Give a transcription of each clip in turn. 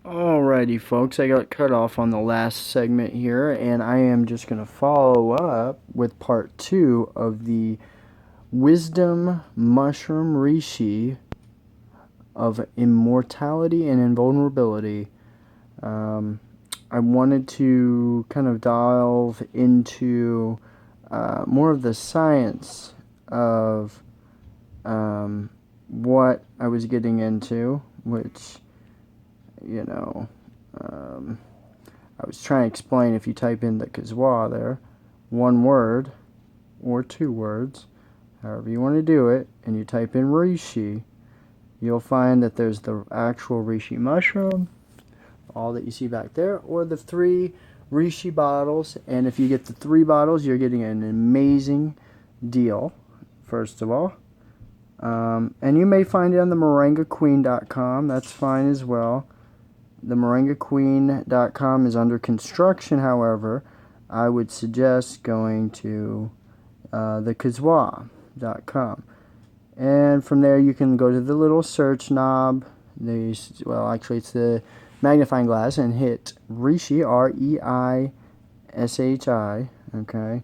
Alrighty, folks, I got cut off on the last segment here, and I am just going to follow up with part 2 of the Wisdom Mushroom Reishi of Immortality and Invulnerability. Um, I wanted to kind of delve into more of the science of what I was getting into, which, you know, um, I was trying to explain. If you type in the Kazwa there, one word or two words, however you want to do it, and you type in reishi, you'll find that there's the actual reishi mushroom, all that you see back there, or the 3 reishi bottles. And if you get the 3 bottles, you're getting an amazing deal, first of all. And you may find it on the moringaqueen.com. That's fine as well. The moringaqueen.com is under construction, however. I would suggest going to the kazwa.com. And from there you can go to the little search knob. Well, actually it's the magnifying glass, and hit Reishi, R-E-I-S-H-I, okay?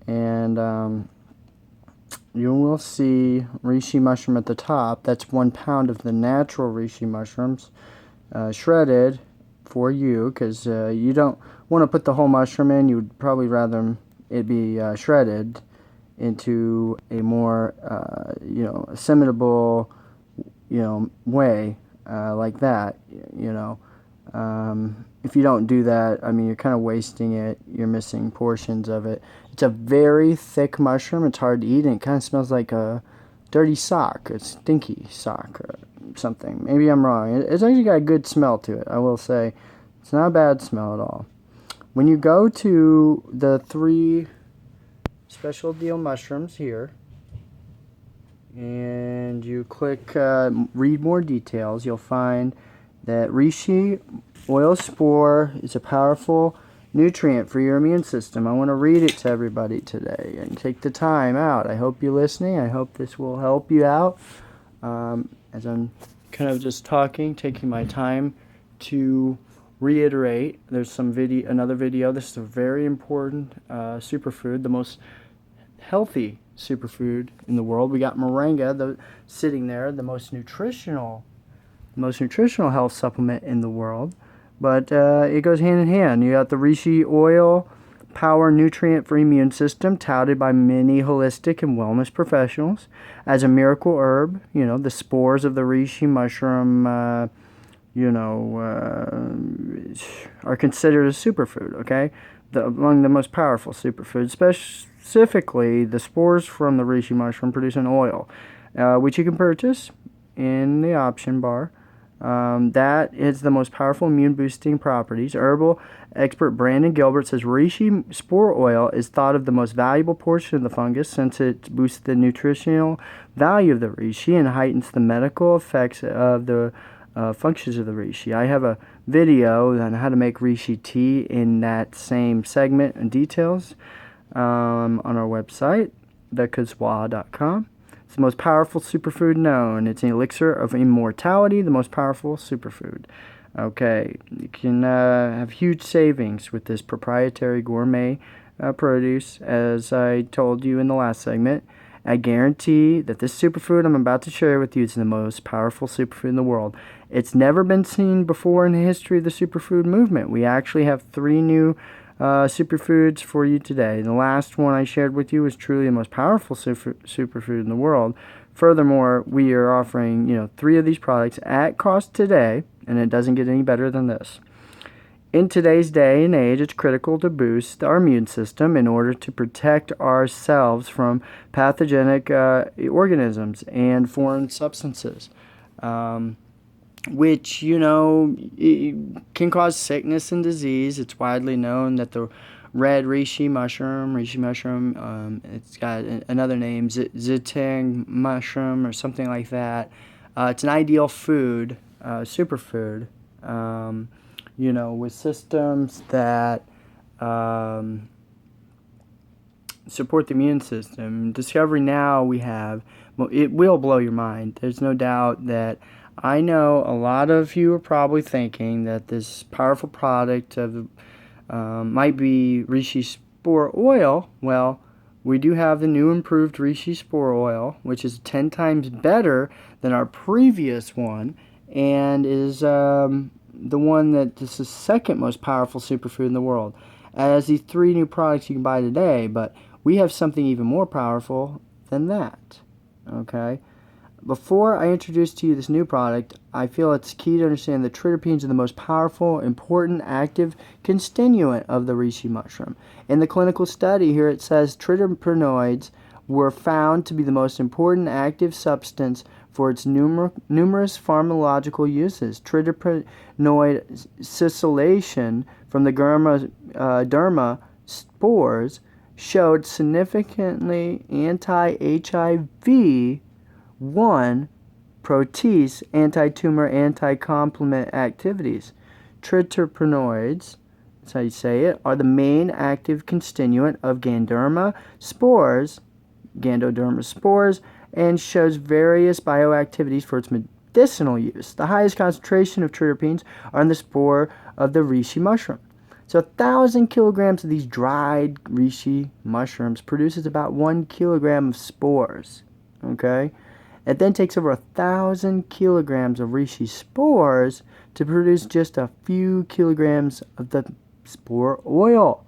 And you will see reishi mushroom at the top. That's 1 pound of the natural reishi mushrooms, shredded for you, because you don't want to put the whole mushroom in. You would probably rather it be shredded into a more assimilable way, like that. If you don't do that, I mean, you're kind of wasting it. You're missing portions of it. It's a very thick mushroom. It's hard to eat, and it kind of smells like a dirty sock, a stinky sock or something. Maybe I'm wrong. It's actually got a good smell to it, I will say. It's not a bad smell at all. When you go to the 3 special deal mushrooms here, and you click read more details, you'll find that reishi oil spore is a powerful nutrient for your immune system. I want to read it to everybody today and take the time out. I hope you're listening. I hope this will help you out. As I'm kind of just talking, taking my time to reiterate, there's another video. This is a very important superfood, the most healthy superfood in the world. We got moringa sitting there, the most nutritional health supplement in the world. But it goes hand in hand. You got the reishi oil, power nutrient for immune system, touted by many holistic and wellness professionals as a miracle herb. The spores of the reishi mushroom, are considered a superfood, okay? Among the most powerful superfoods. Specifically, the spores from the reishi mushroom produce an oil, which you can purchase in the option bar. That is the most powerful immune-boosting properties. Herbal expert Brandon Gilbert says reishi spore oil is thought of the most valuable portion of the fungus, since it boosts the nutritional value of the reishi and heightens the medical effects of the functions of the reishi. I have a video on how to make reishi tea in that same segment and details on our website, thekazwa.com. It's the most powerful superfood known. It's an elixir of immortality, the most powerful superfood. Okay, you can have huge savings with this proprietary gourmet produce, as I told you in the last segment. I guarantee that this superfood I'm about to share with you is the most powerful superfood in the world. It's never been seen before in the history of the superfood movement. We actually have 3 new superfoods for you today. The last one I shared with you is truly the most powerful superfood in the world. Furthermore, we are offering 3 of these products at cost today, and it doesn't get any better than this. In today's day and age, it's critical to boost our immune system in order to protect ourselves from pathogenic organisms and foreign substances, which, can cause sickness and disease. It's widely known that the red reishi mushroom, it's got another name, zitang mushroom or something like that. It's an ideal food, superfood, with systems that support the immune system. Discovery now we have, it will blow your mind. There's no doubt that I know a lot of you are probably thinking that this powerful product of might be reishi spore oil. Well, we do have the new improved reishi spore oil, which is 10 times better than our previous one, and is the one that is the second most powerful superfood in the world. As these three new products you can buy today, but we have something even more powerful than that. Okay? Before I introduce to you this new product, I feel it's key to understand that triterpenes are the most powerful, important, active constituent of the reishi mushroom. In the clinical study here, it says triterpenoids were found to be the most important active substance for its numerous pharmacological uses. Triterpenoid cicellation from the derma spores showed significantly anti-HIV 1. Protease anti-tumour anti-complement activities. Triterpenoids, that's how you say it, are the main active constituent of Ganderma spores, Gandoderma spores, and shows various bioactivities for its medicinal use. The highest concentration of triterpenes are in the spore of the reishi mushroom. So 1,000 kilograms of these dried reishi mushrooms produces about 1 kilogram of spores. Okay? It then takes over 1,000 kilograms of reishi spores to produce just a few kilograms of the spore oil.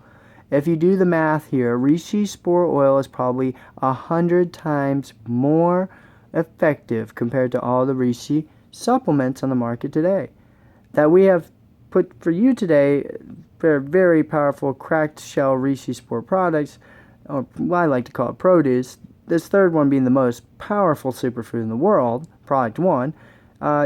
If you do the math here, reishi spore oil is probably 100 times more effective compared to all the reishi supplements on the market today. That we have put for you today, very powerful cracked shell reishi spore products, or what I like to call it produce. This third one being the most powerful superfood in the world, product 1,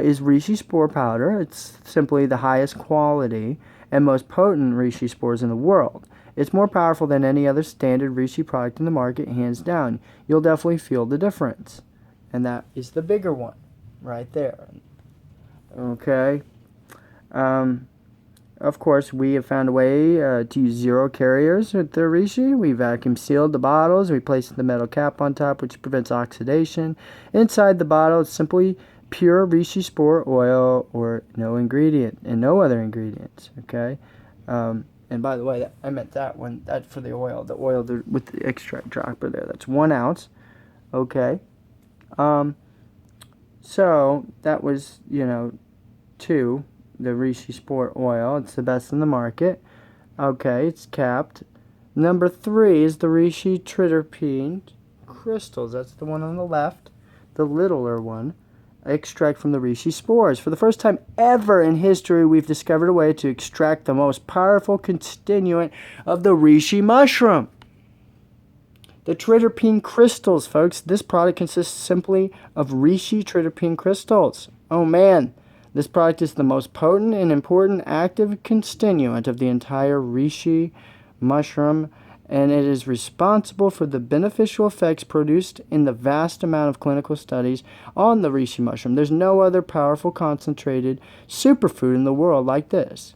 is reishi spore powder. It's simply the highest quality and most potent reishi spores in the world. It's more powerful than any other standard reishi product in the market, hands down. You'll definitely feel the difference. And that is the bigger one, right there. Okay. Of course, we have found a way to use zero carriers with the reishi. We vacuum sealed the bottles. We placed the metal cap on top, which prevents oxidation. Inside the bottle, it's simply pure reishi spore oil, or no ingredient and no other ingredients. Okay. And by the way, I meant that one. That's for the oil. The oil with the extract dropper there. That's 1 ounce. Okay. So that was 2. The reishi spore oil. It's the best in the market. Okay, it's capped. Number 3 is the reishi triterpene crystals. That's the one on the left, the littler one. Extract from the reishi spores. For the first time ever in history, we've discovered a way to extract the most powerful constituent of the reishi mushroom. The triterpene crystals, folks. This product consists simply of reishi triterpene crystals. Oh man. This product is the most potent and important active constituent of the entire reishi mushroom, and it is responsible for the beneficial effects produced in the vast amount of clinical studies on the reishi mushroom. There's no other powerful concentrated superfood in the world like this.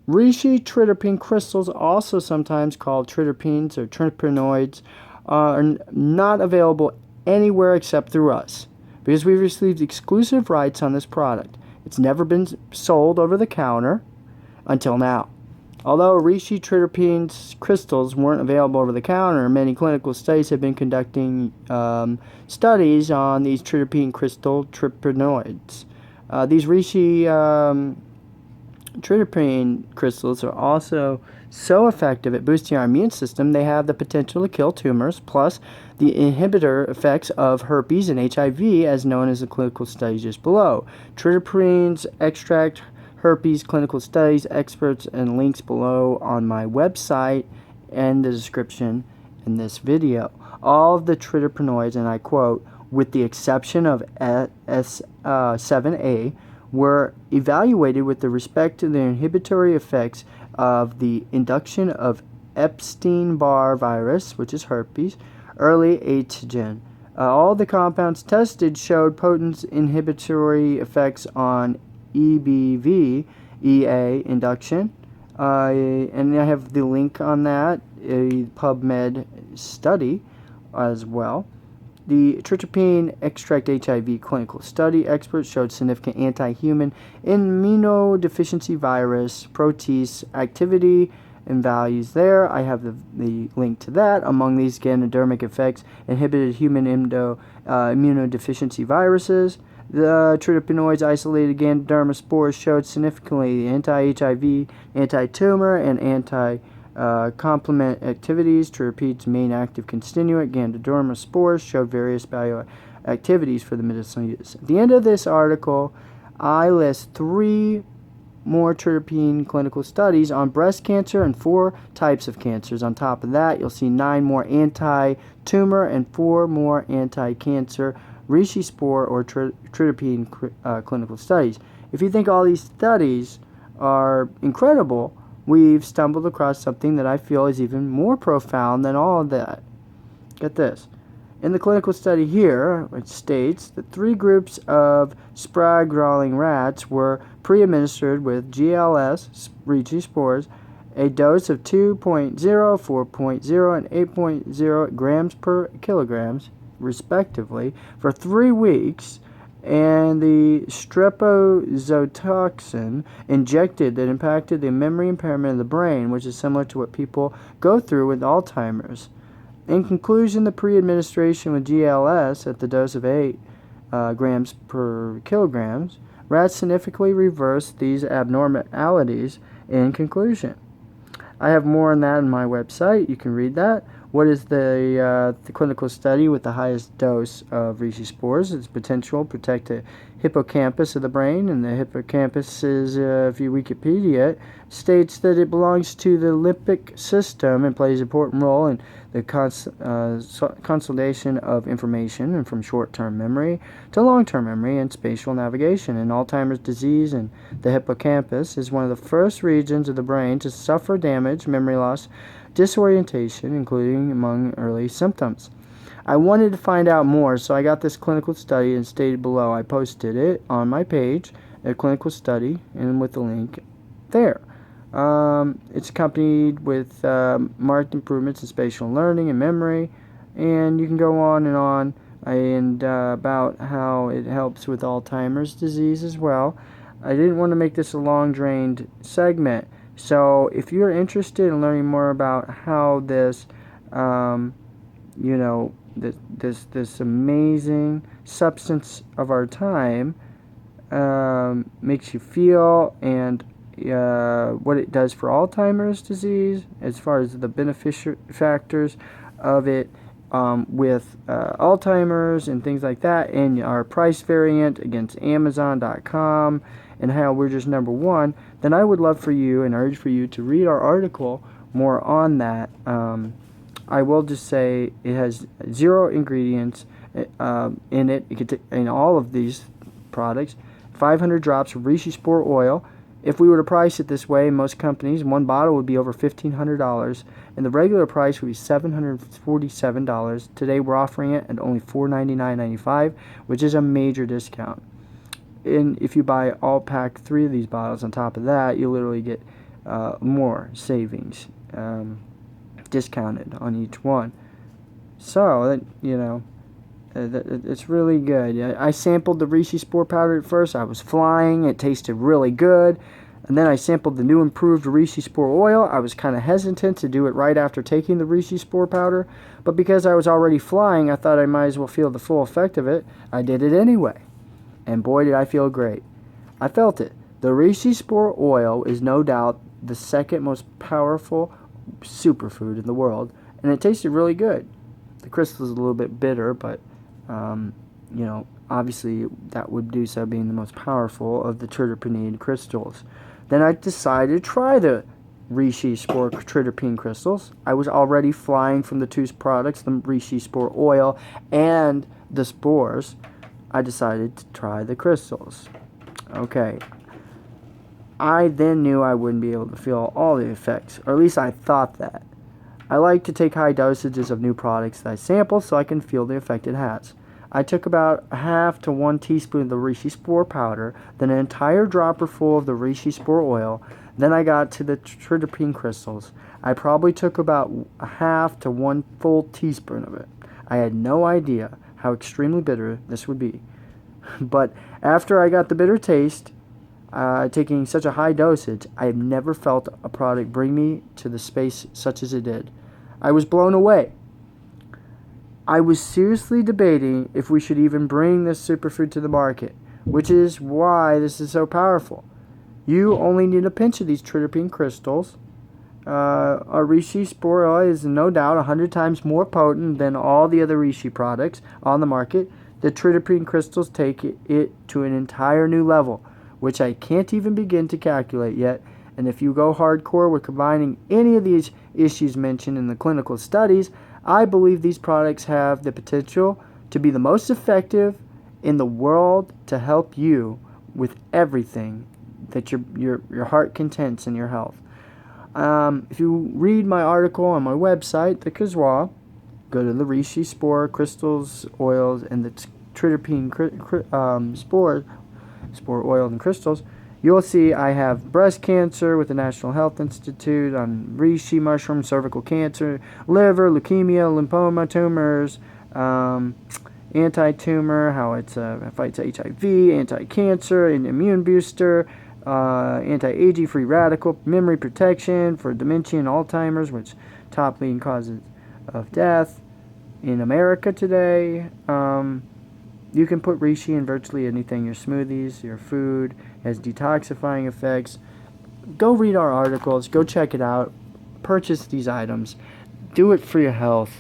Reishi triterpene crystals, also sometimes called triterpenes or triterpenoids, are not available anywhere except through us, because we've received exclusive rights on this product. It's never been sold over the counter until now. Although reishi triterpenes crystals weren't available over the counter, many clinical studies have been conducting studies on these triterpene crystal triterpenoids. These reishi triterpene crystals are also so effective at boosting our immune system, they have the potential to kill tumors, plus the inhibitor effects of herpes and HIV, as known as the clinical studies just below. Triterpenes extract herpes clinical studies, experts, and links below on my website and the description in this video. All of the triterpenoids, and I quote, with the exception of S7A, were evaluated with respect to the inhibitory effects of the induction of Epstein-Barr virus, which is herpes, early antigen. All the compounds tested showed potent inhibitory effects on EBV, EA induction, and I have the link on that, a PubMed study as well. The triterpene extract HIV clinical study experts showed significant anti-human immunodeficiency virus protease activity and values there. I have the link to that. Among these ganoderic effects, inhibited human immunodeficiency viruses. The triterpenoids isolated Ganoderma spores showed significantly anti-HIV, anti-tumour, and anti-complement activities. Triterpenes' main active constituent, Ganoderma spores, showed various bioactivities for the medicinal use. At the end of this article, I list 3 more triterpene clinical studies on breast cancer and 4 types of cancers. On top of that, you'll see 9 more anti-tumour and 4 more anti-cancer reishi spore or triterpene clinical studies. If you think all these studies are incredible, we've stumbled across something that I feel is even more profound than all of that. Get this. In the clinical study here, it states that 3 groups of sprague-crawling rats were pre-administered with GLS reishi spores, a dose of 2.0, 4.0, and 8.0 grams per kilograms, respectively, for 3 weeks, and the strepozotoxin injected that impacted the memory impairment of the brain, which is similar to what people go through with Alzheimer's. In conclusion, the pre-administration with GLS at the dose of 8 grams per kilograms, rats significantly reversed these abnormalities. In conclusion, I have more on that on my website. You can read that. What is the clinical study with the highest dose of reishi spores? Its potential to protect the hippocampus of the brain, and the hippocampus is, if you Wikipedia, states that it belongs to the limbic system and plays an important role in the consolidation of information, and from short-term memory to long-term memory and spatial navigation. In Alzheimer's disease, and the hippocampus is one of the first regions of the brain to suffer damage, memory loss, disorientation, including among early symptoms. I wanted to find out more, so I got this clinical study and stated below. I posted it on my page, a clinical study, and with the link there. It's accompanied with marked improvements in spatial learning and memory, and you can go on and about how it helps with Alzheimer's disease as well. I didn't want to make this a long-drained segment, so if you're interested in learning more about how this, this amazing substance of our time makes you feel, and what it does for Alzheimer's disease, as far as the beneficial factors of it with Alzheimer's and things like that, and our price variant against Amazon.com, and how we're just number 1, then I would love for you and urge for you to read our article more on that. I will just say it has 0 ingredients in it. In all of these products, 500 drops of reishi spore oil. If we were to price it this way, most companies, 1 bottle would be over $1,500, and the regular price would be $747. Today we're offering it at only $499.95, which is a major discount. And if you buy all pack 3 of these bottles on top of that, you literally get more savings, discounted on each one. So, it's really good. I sampled the reishi spore powder at first. I was flying. It tasted really good. And then I sampled the new improved reishi spore oil. I was kind of hesitant to do it right after taking the reishi spore powder, but because I was already flying, I thought I might as well feel the full effect of it. I did it anyway. And boy, did I feel great. I felt it. The reishi spore oil is no doubt the second most powerful superfood in the world, and it tasted really good. The crystal is a little bit bitter, but obviously that would do so, being the most powerful of the triterpenid crystals. Then I decided to try the reishi spore triterpene crystals. I was already flying from the 2 products, the reishi spore oil and the spores. I decided to try the crystals. Okay. I then knew I wouldn't be able to feel all the effects, or at least I thought that. I like to take high dosages of new products that I sample so I can feel the effect it has. I took about a half to 1 teaspoon of the reishi spore powder, then an entire dropper full of the reishi spore oil. Then I got to the triterpene crystals. I probably took about a half to 1 full teaspoon of it. I had no idea how how extremely bitter this would be. But after I got the bitter taste, taking such a high dosage, I have never felt a product bring me to the space such as it did. I was blown away. I was seriously debating if we should even bring this superfood to the market, which is why this is so powerful. You only need a pinch of these triterpene crystals. Our reishi spore oil is no doubt 100 times more potent than all the other reishi products on the market. The triterpene crystals take it to an entire new level, which I can't even begin to calculate yet. And if you go hardcore with combining any of these issues mentioned in the clinical studies, I believe these products have the potential to be the most effective in the world to help you with everything that your heart contents in your health. If you read my article on my website, the Kazwa, go to the reishi spore crystals, oils, and the triterpene spore oil and crystals, you'll see I have breast cancer with the National Health Institute on reishi mushroom, cervical cancer, liver, leukemia, lymphoma, tumors, anti-tumour, how it fights HIV, anti-cancer, an immune booster, anti-aging, free radical, memory protection for dementia and Alzheimer's, which top leading causes of death in America today. You can put reishi in virtually anything, your smoothies, your food. It has detoxifying effects. Go read our articles. Go check it out. Purchase these items. Do it for your health.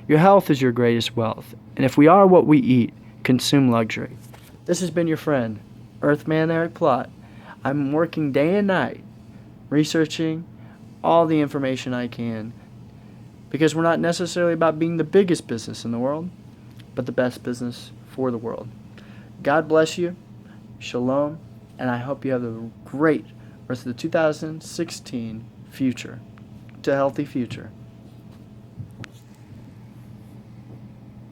Your health is your greatest wealth. And if we are what we eat, consume luxury. This has been your friend, Earthman Eric Plott. I'm working day and night researching all the information I can, because we're not necessarily about being the biggest business in the world, but the best business for the world. God bless you. Shalom. And I hope you have a great rest of the 2016 future. To a healthy future.